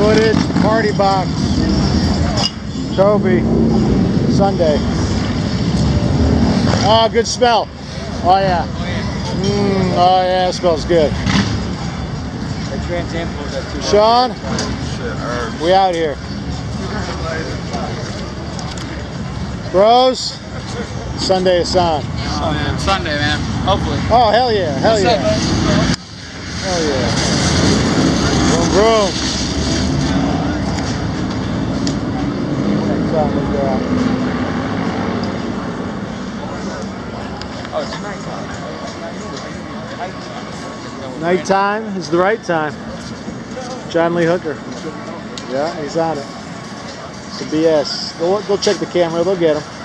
footage, party box, Kobe, Sunday. Oh, good smell. Oh yeah. Oh yeah, it smells good. Sean, we out here. Bros, Sunday is on. Oh man, Sunday, man. Hopefully. Oh hell yeah, hell What's yeah. up, man? Hell yeah. Vroom vroom. Next time we go out. Oh, it's Nighttime is the right time. John Lee Hooker. Yeah, he's on it. It's a BS. Go check the camera. They'll get him.